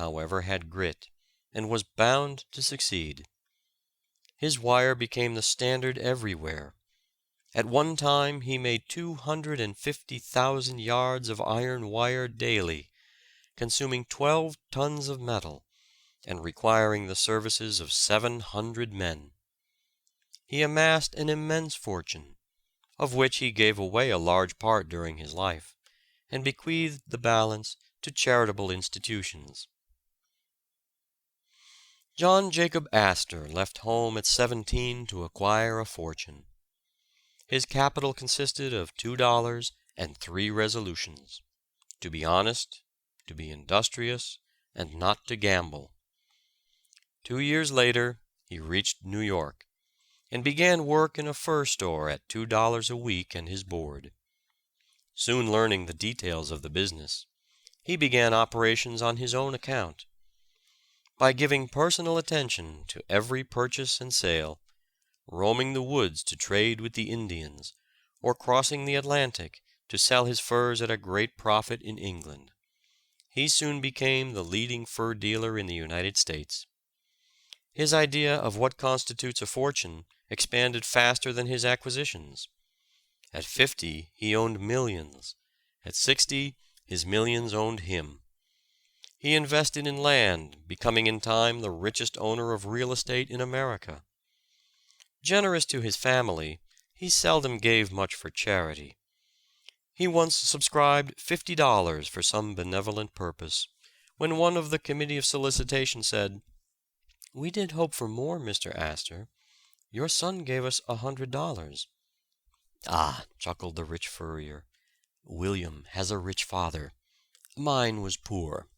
however, had grit, and was bound to succeed. His wire became the standard everywhere. At one time he made 250,000 yards of iron wire daily, consuming 12 tons of metal, and requiring the services of 700 men. He amassed an immense fortune, of which he gave away a large part during his life, and bequeathed the balance to charitable institutions. John Jacob Astor left home at 17 to acquire a fortune. His capital consisted of $2 and 3 resolutions: to be honest, to be industrious, and not to gamble. 2 years later he reached New York, and began work in a fur store at $2 a week and his board. Soon learning the details of the business, he began operations on his own account. By giving personal attention to every purchase and sale, roaming the woods to trade with the Indians, or crossing the Atlantic to sell his furs at a great profit in England, he soon became the leading fur dealer in the United States. His idea of what constitutes a fortune expanded faster than his acquisitions. At 50 he owned millions. At 60 his millions owned him. He invested in land, becoming in time the richest owner of real estate in America. Generous to his family, he seldom gave much for charity. He once subscribed $50 for some benevolent purpose, when one of the committee of solicitation said, "We did hope for more, Mr. Astor. Your son gave us $100. "Ah," chuckled the rich furrier, "William has a rich father. Mine was poor."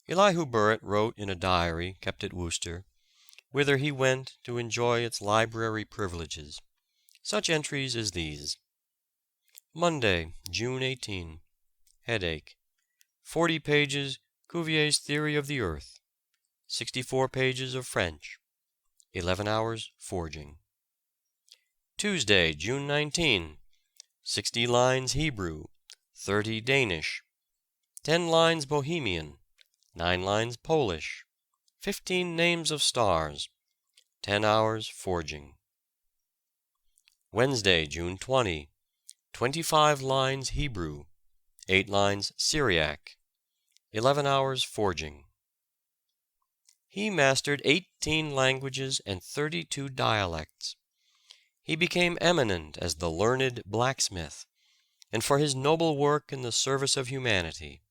Elihu Burritt wrote in a diary kept at Worcester, whither he went to enjoy its library privileges, such entries as these: Monday, June 18. Headache. 40 pages Cuvier's Theory of the Earth. 64 pages of French. 11 hours forging. Tuesday, June 19. 60 lines Hebrew, 30 Danish, 10 lines Bohemian, 9 lines Polish, 15 names of stars, 10 hours forging. Wednesday, June 20. 25 lines Hebrew, 8 lines Syriac, 11 hours forging. He mastered 18 languages and 32 dialects. He became eminent as the learned blacksmith, and for his noble work in the service of humanity.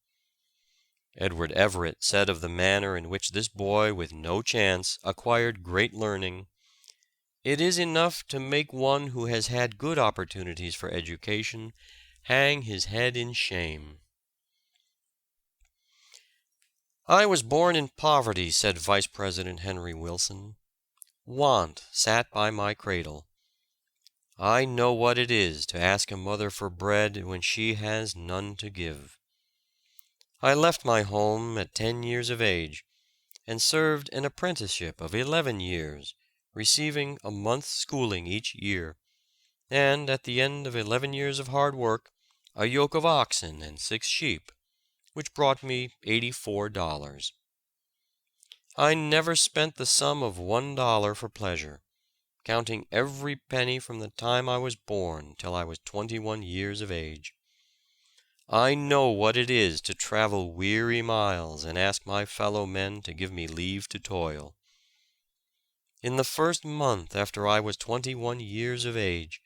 Edward Everett said of the manner in which this boy with no chance acquired great learning, "It is enough to make one who has had good opportunities for education hang his head in shame." "I was born in poverty," said Vice President Henry Wilson. "Want sat by my cradle. I know what it is to ask a mother for bread when she has none to give. I left my home at 10 years of age, and served an apprenticeship of 11 years, receiving a month's schooling each year, and at the end of 11 years of hard work, a yoke of oxen and 6 sheep, which brought me $84. I never spent the sum of $1 for pleasure, counting every penny from the time I was born till I was 21 years of age. I know what it is to travel weary miles and ask my fellow men to give me leave to toil. In the first month after I was 21 years of age,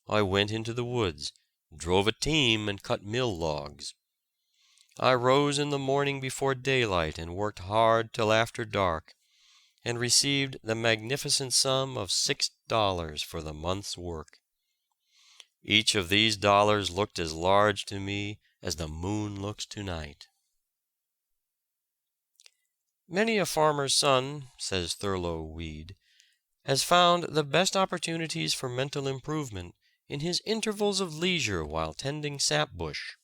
I went into the woods, drove a team, and cut mill logs. I rose in the morning before daylight and worked hard till after dark, and received the magnificent sum of $6 for the month's work. Each of these dollars looked as large to me as the moon looks tonight." "Many a farmer's son," says Thurlow Weed, "has found the best opportunities for mental improvement in his intervals of leisure while tending sap bush.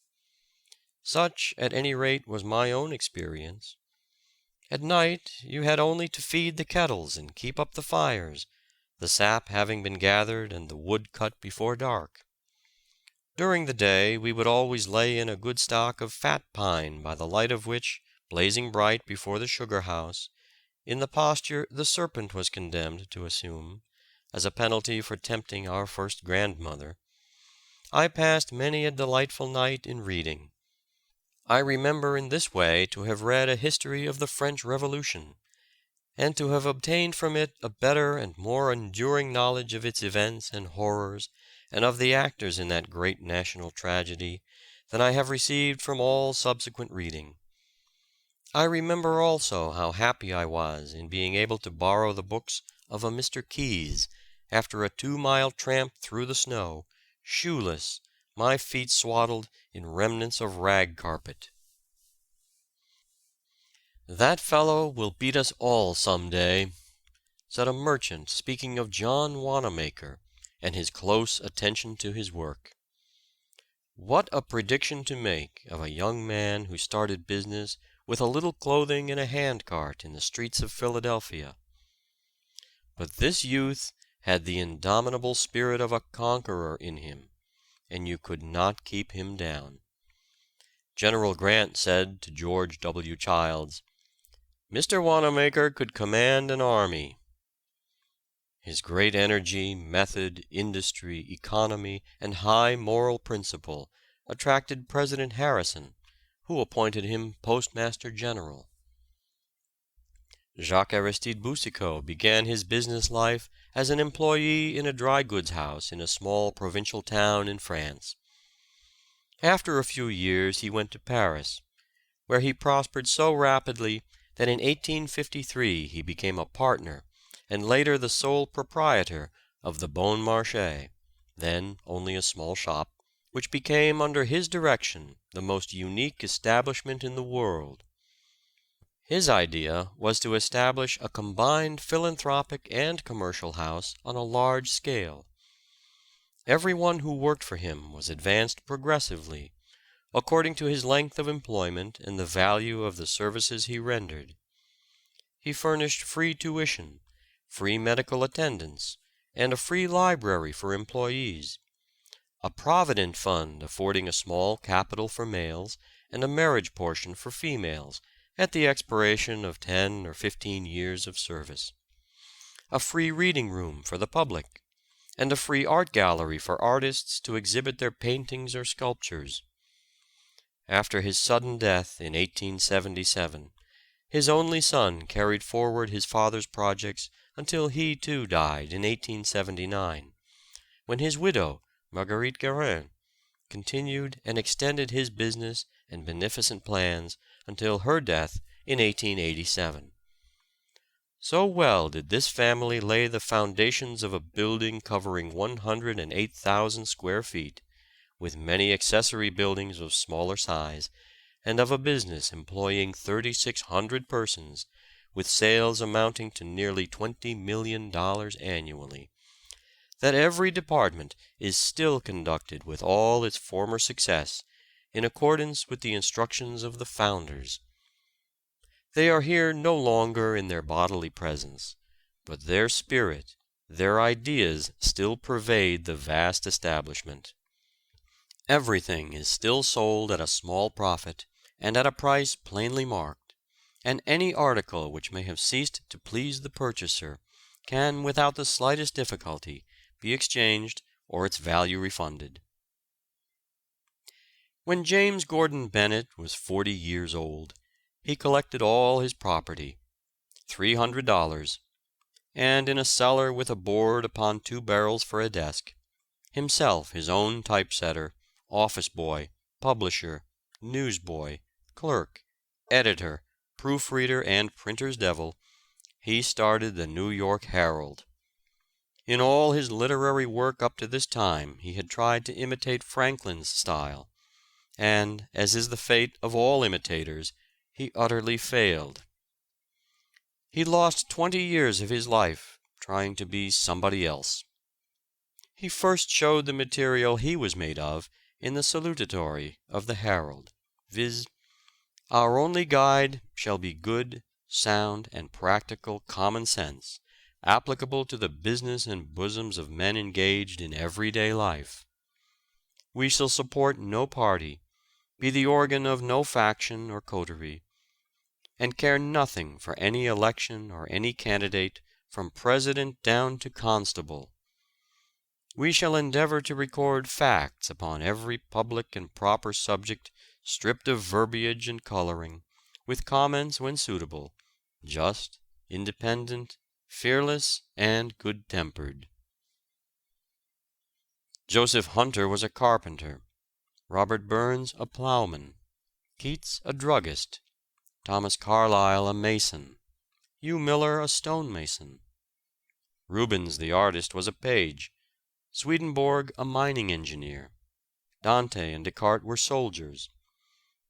Such, at any rate, was my own experience. At night you had only to feed the kettles and keep up the fires, the sap having been gathered and the wood cut before dark. During the day we would always lay in a good stock of fat pine by the light of which blazing bright before the sugar house, in the posture the serpent was condemned to assume, as a penalty for tempting our first grandmother, I passed many a delightful night in reading. I remember in this way to have read a history of the French Revolution, and to have obtained from it a better and more enduring knowledge of its events and horrors, and of the actors in that great national tragedy, than I have received from all subsequent reading. I remember also how happy I was in being able to borrow the books of a Mr. Keyes, after a 2-mile tramp through the snow, shoeless, my feet swaddled in remnants of rag carpet. "That fellow will beat us all some day," said a merchant speaking of John Wanamaker and his close attention to his work. What a prediction to make of a young man who started business with a little clothing and a hand cart in the streets of Philadelphia! But this youth had the indomitable spirit of a conqueror in him, and you could not keep him down. General Grant said to George W. Childs, "Mr. Wanamaker could command an army." His great energy, method, industry, economy, and high moral principle attracted President Harrison, who appointed him Postmaster General. Jacques Aristide Boucicaut began his business life as an employee in a dry goods house in a small provincial town in France. After a few years he went to Paris, where he prospered so rapidly that in 1853 he became a partner and later the sole proprietor of the Bon Marché, then only a small shop, which became under his direction the most unique establishment in the world. His idea was to establish a combined philanthropic and commercial house on a large scale. Everyone who worked for him was advanced progressively, according to his length of employment and the value of the services he rendered. He furnished free tuition, free medical attendance, and a free library for employees, a provident fund affording a small capital for males and a marriage portion for females at the expiration of 10 or 15 years of service, a free reading room for the public, and a free art gallery for artists to exhibit their paintings or sculptures. After his sudden death in 1877, his only son carried forward his father's projects until he too died in 1879, when his widow, Marguerite Guérin, continued and extended his business and beneficent plans until her death in 1887. So well did this family lay the foundations of a building covering 108,000 square feet, with many accessory buildings of smaller size, and of a business employing 3,600 persons, with sales amounting to nearly $20 million annually, that every department is still conducted with all its former success, in accordance with the instructions of the founders. They are here no longer in their bodily presence, but their spirit, their ideas still pervade the vast establishment. Everything is still sold at a small profit, and at a price plainly marked, and any article which may have ceased to please the purchaser can without the slightest difficulty be exchanged or its value refunded. When James Gordon Bennett was 40 years old, he collected all his property, $300, and in a cellar with a board upon 2 barrels for a desk, himself his own typesetter, office boy, publisher, newsboy, clerk, editor, proofreader, and printer's devil, he started the New York Herald. In all his literary work up to this time he had tried to imitate Franklin's style, and, as is the fate of all imitators, he utterly failed. He lost 20 years of his life trying to be somebody else. He first showed the material he was made of in the salutatory of the Herald, viz., "Our only guide shall be good, sound, and practical common sense, applicable to the business and bosoms of men engaged in everyday life. We shall support no party, be the organ of no faction or coterie, and care nothing for any election or any candidate, from president down to constable. We shall endeavor to record facts upon every public and proper subject, stripped of verbiage and coloring, with comments when suitable, just, independent, fearless, and good-tempered. Joseph Hunter was a carpenter, Robert Burns a plowman, Keats a druggist, Thomas Carlyle a mason, Hugh Miller a stonemason. Rubens the artist was a page, Swedenborg a mining engineer, Dante and Descartes were soldiers.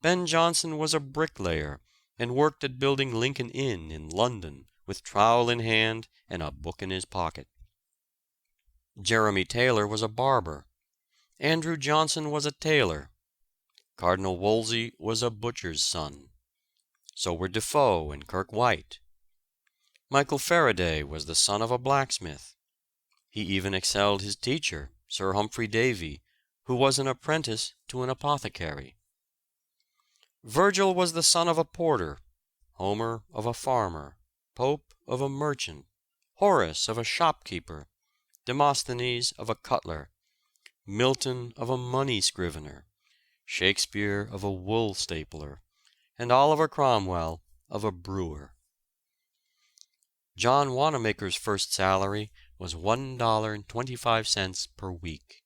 Ben Jonson was a bricklayer, and worked at building Lincoln Inn in London, with trowel in hand and a book in his pocket. Jeremy Taylor was a barber. Andrew Johnson was a tailor. Cardinal Wolsey was a butcher's son. So were Defoe and Kirk White. Michael Faraday was the son of a blacksmith. He even excelled his teacher, Sir Humphrey Davy, who was an apprentice to an apothecary. Virgil was the son of a porter, Homer of a farmer, Pope of a merchant, Horace of a shopkeeper, Demosthenes of a cutler, Milton of a money scrivener, Shakespeare of a wool stapler, and Oliver Cromwell of a brewer. John Wanamaker's first salary was $1.25 per week.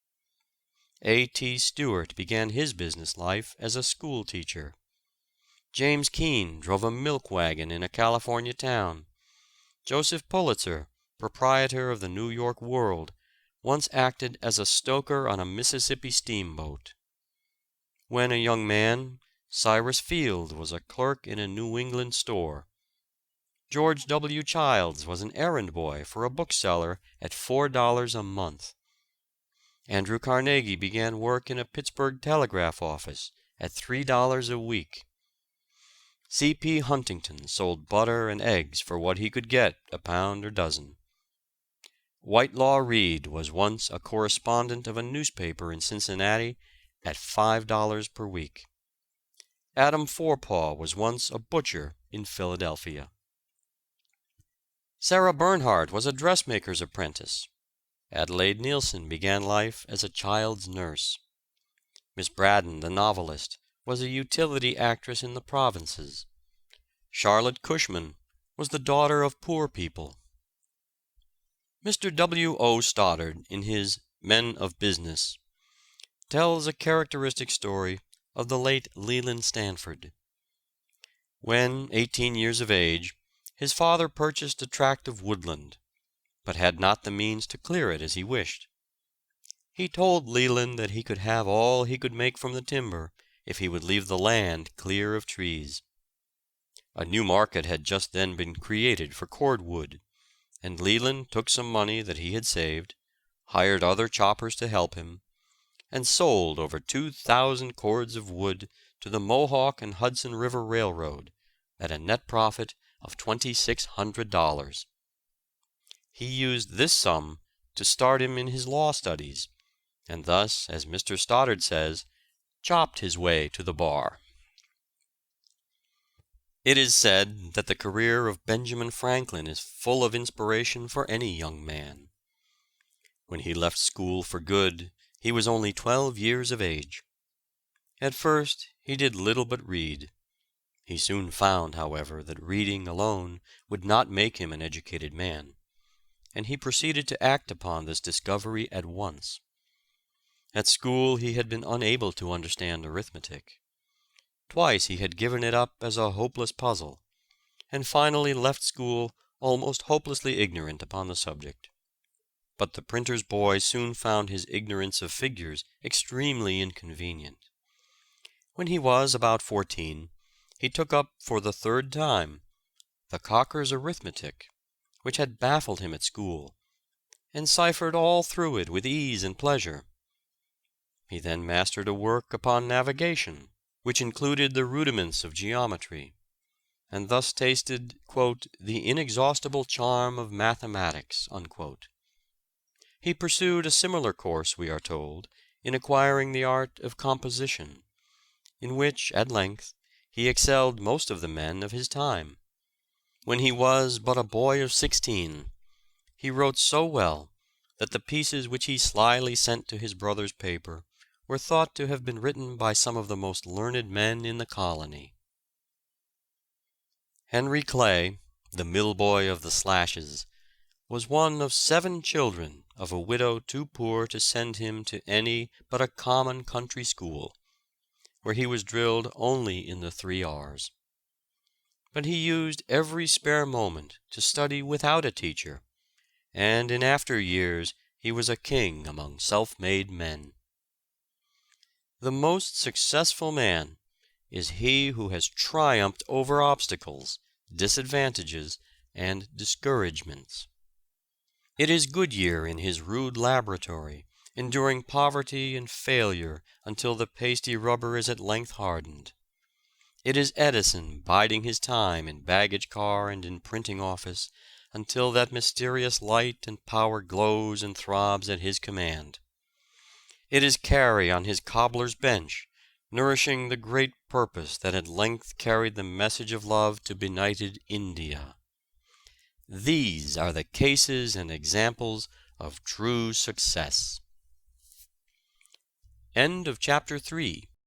A.T. Stewart began his business life as a school teacher. James Keene drove a milk wagon in a California town. Joseph Pulitzer, proprietor of the New York World, once acted as a stoker on a Mississippi steamboat. When a young man, Cyrus Field was a clerk in a New England store. George W. Childs was an errand boy for a bookseller at $4 a month. Andrew Carnegie began work in a Pittsburgh telegraph office at $3 a week. C.P. Huntington sold butter and eggs for what he could get, a pound a dozen. Whitelaw Reid was once a correspondent of a newspaper in Cincinnati at $5 per week. Adam Forepaugh was once a butcher in Philadelphia. Sarah Bernhardt was a dressmaker's apprentice. Adelaide Neilson began life as a child's nurse. Miss Braddon, the novelist, was a utility actress in the provinces. Charlotte Cushman was the daughter of poor people. Mr. W. O. Stoddard, in his Men of Business, tells a characteristic story of the late Leland Stanford. When 18 years of age, his father purchased a tract of woodland, but had not the means to clear it as he wished. He told Leland that he could have all he could make from the timber if he would leave the land clear of trees. A new market had just then been created for cordwood, and Leland took some money that he had saved, hired other choppers to help him, and sold over 2,000 cords of wood to the Mohawk and Hudson River Railroad at a net profit of $2,600. He used this sum to start him in his law studies, and thus, as Mr. Stoddard says, chopped his way to the bar. It is said that the career of Benjamin Franklin is full of inspiration for any young man. When he left school for good, he was only 12 years of age. At first he did little but read. He soon found, however, that reading alone would not make him an educated man, and he proceeded to act upon this discovery at once. At school he had been unable to understand arithmetic. Twice he had given it up as a hopeless puzzle, and finally left school almost hopelessly ignorant upon the subject. But the printer's boy soon found his ignorance of figures extremely inconvenient. When he was about 14, he took up for the third time the Cocker's arithmetic, which had baffled him at school, and ciphered all through it with ease and pleasure. He then mastered a work upon navigation, which included the rudiments of geometry, and thus tasted, quote, "the inexhaustible charm of mathematics." Unquote. He pursued a similar course, we are told, in acquiring the art of composition, in which, at length, he excelled most of the men of his time. When he was but a boy of 16, he wrote so well that the pieces which he slyly sent to his brother's paper were thought to have been written by some of the most learned men in the colony. Henry Clay, the mill boy of the Slashes, was one of 7 children of a widow too poor to send him to any but a common country school, where he was drilled only in the 3 R's. But he used every spare moment to study without a teacher, and in after years he was a king among self-made men. The most successful man is he who has triumphed over obstacles, disadvantages, and discouragements. It is Goodyear in his rude laboratory, enduring poverty and failure until the pasty rubber is at length hardened. It is Edison biding his time in baggage car and in printing office until that mysterious light and power glows and throbs at his command. It is Carey on his cobbler's bench, nourishing the great purpose that at length carried the message of love to benighted India. These are the cases and examples of true success. End of chapter 3.